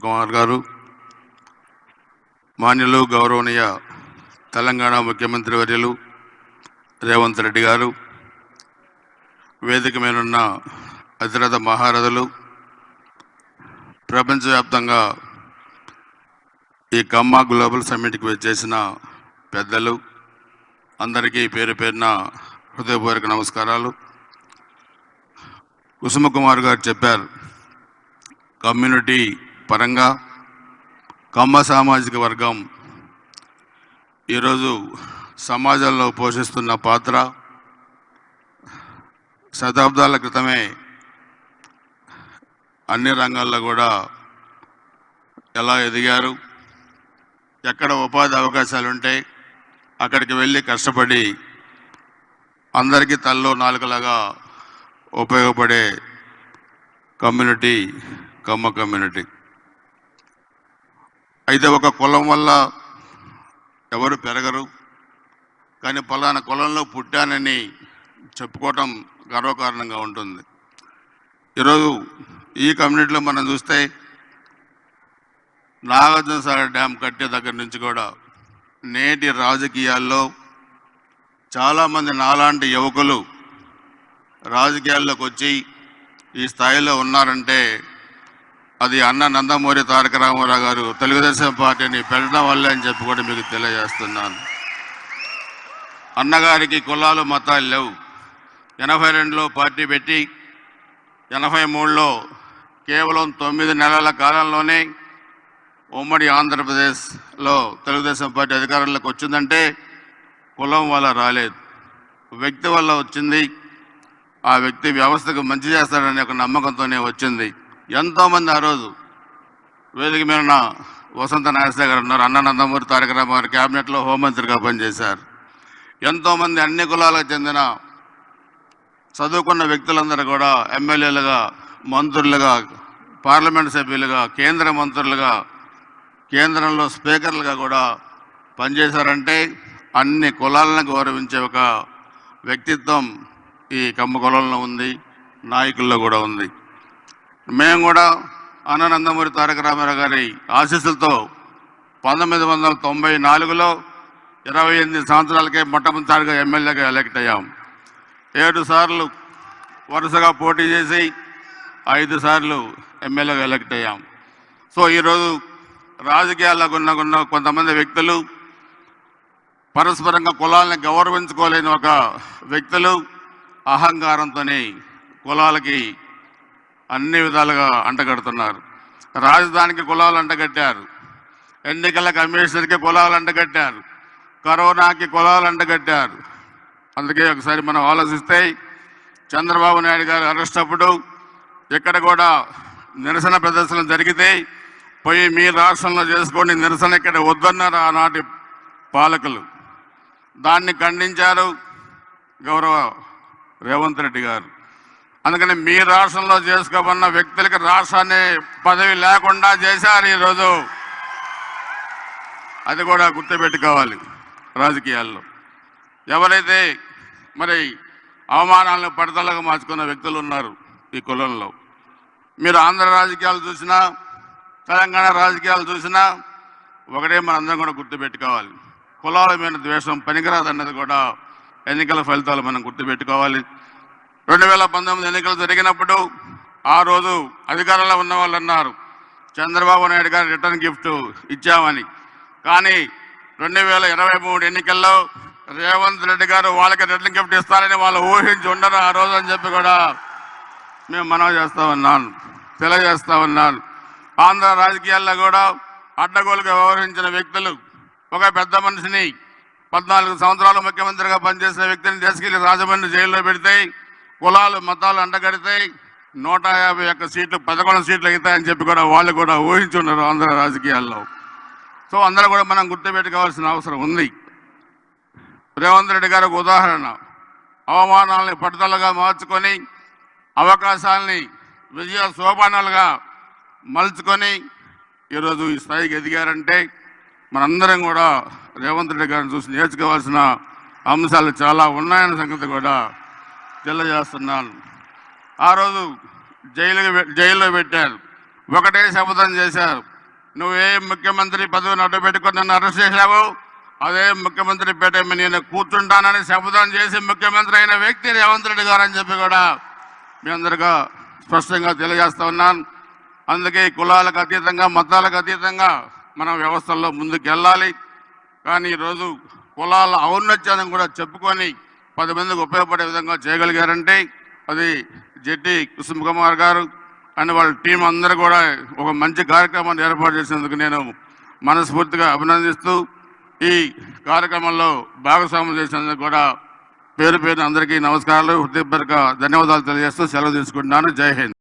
కుమార్ గారు, మాన్యులు గౌరవనీయ తెలంగాణ ముఖ్యమంత్రి వర్యులు రేవంత్ రెడ్డి గారు, వేదిక మీదున్న అతిరథ మహారథులు, ప్రపంచవ్యాప్తంగా ఈ కమ్మ గ్లోబల్ సమ్మిట్కి వచ్చేసిన పెద్దలు అందరికీ పేరు పేరున హృదయపూర్వక నమస్కారాలు. కుమార్ గారు చెప్పారు, కమ్యూనిటీ పరంగా కమ్మ సామాజిక వర్గం ఈరోజు సమాజంలో పోషిస్తున్న పాత్ర శతాబ్దాల క్రితమే అన్ని రంగాల్లో కూడా ఎలా ఎదిగారు, ఎక్కడ ఉపాధి అవకాశాలు ఉంటే అక్కడికి వెళ్ళి కష్టపడి అందరికీ తల్లో నాలుకలాగా ఉపయోగపడే కమ్యూనిటీ కమ్మ కమ్యూనిటీ. అయితే ఒక కులం వల్ల ఎవరు పెరగరు, కానీ పలానా కులంలో పుట్టానని చెప్పుకోవటం గర్వకారణంగా ఉంటుంది. ఈరోజు ఈ కమ్యూనిటీలో మనం చూస్తే నాగార్జునసాగర్ డ్యామ్ కట్టే దగ్గర నుంచి కూడా నేటి రాజకీయాల్లో చాలామంది నాలాంటి యువకులు రాజకీయాల్లోకి వచ్చి ఈ స్థాయిలో ఉన్నారంటే అది అన్న నందమూరి తారక రామారావు గారు తెలుగుదేశం పార్టీని పెట్టడం వల్లే అని చెప్పి కూడా మీకు తెలియజేస్తున్నాను. అన్నగారికి కులాలు మతాలు లేవు. 82లో పార్టీ పెట్టి 83లో కేవలం 9 నెలల కాలంలోనే ఉమ్మడి ఆంధ్రప్రదేశ్లో తెలుగుదేశం పార్టీ అధికారంలోకి వచ్చిందంటే కులం వల్ల రాలేదు, వ్యక్తి వల్ల వచ్చింది. ఆ వ్యక్తి వ్యవస్థకు మంచి చేస్తాడనే ఒక నమ్మకంతోనే వచ్చింది. ఎంతోమంది ఆ రోజు వేదిక మీద వసంత నాగేశ్వర గారు ఉన్నారు, అన్న నందమూరి తారక రామారావు క్యాబినెట్లో హోంమంత్రిగా పనిచేశారు. ఎంతోమంది అన్ని కులాలకు చెందిన చదువుకున్న వ్యక్తులందరూ కూడా ఎమ్మెల్యేలుగా, మంత్రులుగా, పార్లమెంట్ సభ్యులుగా, కేంద్ర మంత్రులుగా, కేంద్రంలో స్పీకర్లుగా కూడా పనిచేశారంటే అన్ని కులాలను గౌరవించే ఒక వ్యక్తిత్వం ఈ కమ్మ కులంలో ఉంది, నాయకుల్లో కూడా ఉంది. మేము కూడా అన్న నందమూరి తారక రామారావు గారి ఆశీస్సులతో 1994లో 28 సంవత్సరాలకే మొట్టమొదటిసారిగా ఎమ్మెల్యేగా ఎలక్ట్ అయ్యాం. 7 సార్లు వరుసగా పోటీ చేసి 5 సార్లు ఎమ్మెల్యేగా ఎలక్ట్ అయ్యాం. సో ఈరోజు రాజకీయాల్లో ఉన్న కొంతమంది వ్యక్తులు పరస్పరంగా కులాలను గౌరవించుకోలేని ఒక వ్యక్తులు అహంకారంతోనే కులాలకి అన్ని విధాలుగా అంటగడుతున్నారు. రాజధానికి కులాలు అంటగట్టారు, ఎన్నికల కమిషనర్కి కులాలు అంటగట్టారు, కరోనాకి కులాలు అంటగట్టారు. అందుకే ఒకసారి మనం ఆలోచిస్తే చంద్రబాబు నాయుడు గారు అరెస్ట్ అప్పుడు ఇక్కడ కూడా నిరసన ప్రదర్శనలు జరిగితే పోయి మీ రాష్ట్రంలో చేసుకోండి, నిరసన ఇక్కడ వద్దన్నారు ఆనాటి పాలకులు. దాన్ని ఖండించారు గౌరవ రేవంత్ రెడ్డి గారు. అందుకని మీ రాష్ట్రంలో చేసుకోమన్న వ్యక్తులకి రాష్ట్రాన్ని పదవి లేకుండా చేశారు ఈరోజు. అది కూడా గుర్తుపెట్టుకోవాలి. రాజకీయాల్లో ఎవరైతే మరి అవమానాలను పడతలుగా మార్చుకున్న వ్యక్తులు ఉన్నారు ఈ కులంలో, మీరు ఆంధ్ర రాజకీయాలు చూసినా తెలంగాణ రాజకీయాలు చూసినా ఒకటే మనందరం కూడా గుర్తుపెట్టుకోవాలి, కులాల మీద ద్వేషం పనికిరాదన్నది కూడా ఎన్నికల ఫలితాలు మనం గుర్తుపెట్టుకోవాలి. 2019 ఎన్నికలు జరిగినప్పుడు ఆ రోజు అధికారంలో ఉన్న వాళ్ళు అన్నారు చంద్రబాబు నాయుడు గారు రిటర్న్ గిఫ్ట్ ఇచ్చామని. కానీ 2023 ఎన్నికల్లో రేవంత్ రెడ్డి గారు వాళ్ళకి రిటర్న్ గిఫ్ట్ ఇస్తారని వాళ్ళు ఊహించి ఉండరు ఆ రోజు అని చెప్పి కూడా మేము మనవి చేస్తా ఉన్నాను, తెలియజేస్తా ఉన్నాను. ఆంధ్ర రాజకీయాల్లో కూడా అడ్డగోలుగా వ్యవహరించిన వ్యక్తులు, ఒక పెద్ద మనిషిని 14 సంవత్సరాలు ముఖ్యమంత్రిగా పనిచేసిన వ్యక్తిని తీసుకెళ్లి రాజమండ్రి జైల్లో పెడితే కులాలు మతాలు అంటగడితే 151 సీట్లు 11 సీట్లు అవుతాయని చెప్పి కూడా వాళ్ళు కూడా ఊహించున్నారు ఆంధ్ర రాజకీయాల్లో. సో అందరూ కూడా మనం గుర్తుపెట్టుకోవాల్సిన అవసరం ఉంది. రేవంత్ రెడ్డి గారు ఒక ఉదాహరణ, అవమానాలని పట్టుదలగా మార్చుకొని అవకాశాలని విజయ సోపానాలుగా మలుచుకొని ఈరోజు ఈ స్థాయికి ఎదిగారంటే మనందరం కూడా రేవంత్ రెడ్డి గారిని చూసి నేర్చుకోవాల్సిన అంశాలు చాలా ఉన్నాయన్న సంగతి కూడా తెలియజేస్తున్నాను. ఆ రోజు జైల్లో పెట్టారు, ఒకటే శపథం చేశారు. నువ్వే ముఖ్యమంత్రి పదవిని అడ్డుపెట్టుకొని నన్ను అరెస్ట్ చేశావు, అదే ముఖ్యమంత్రి పేట నేను కూర్చుంటానని శపథం చేసి ముఖ్యమంత్రి అయిన వ్యక్తి రేవంత్ రెడ్డి గారు అని చెప్పి కూడా మీ అందరిగా స్పష్టంగా తెలియజేస్తా ఉన్నాను. అందుకే కులాలకు అతీతంగా, మతాలకు అతీతంగా మనం వ్యవస్థల్లో ముందుకు వెళ్ళాలి. కానీ ఈరోజు కులాల ఔన్నత్యాన్ని కూడా చెప్పుకొని 10 మందికి ఉపయోగపడే విధంగా చేయగలిగారంటే అది జెట్టి కుసుమకుమార్ గారు అండ్ వాళ్ళ టీం అందరూ కూడా ఒక మంచి కార్యక్రమాన్ని ఏర్పాటు చేసినందుకు నేను మనస్ఫూర్తిగా అభినందిస్తూ ఈ కార్యక్రమంలో భాగస్వామ్యం చేసినందుకు కూడా పేరు పేరున అందరికీ నమస్కారాలు, హృదయపూర్వక ధన్యవాదాలు తెలియజేస్తూ సెలవు తీసుకుంటున్నాను. జై హింద్.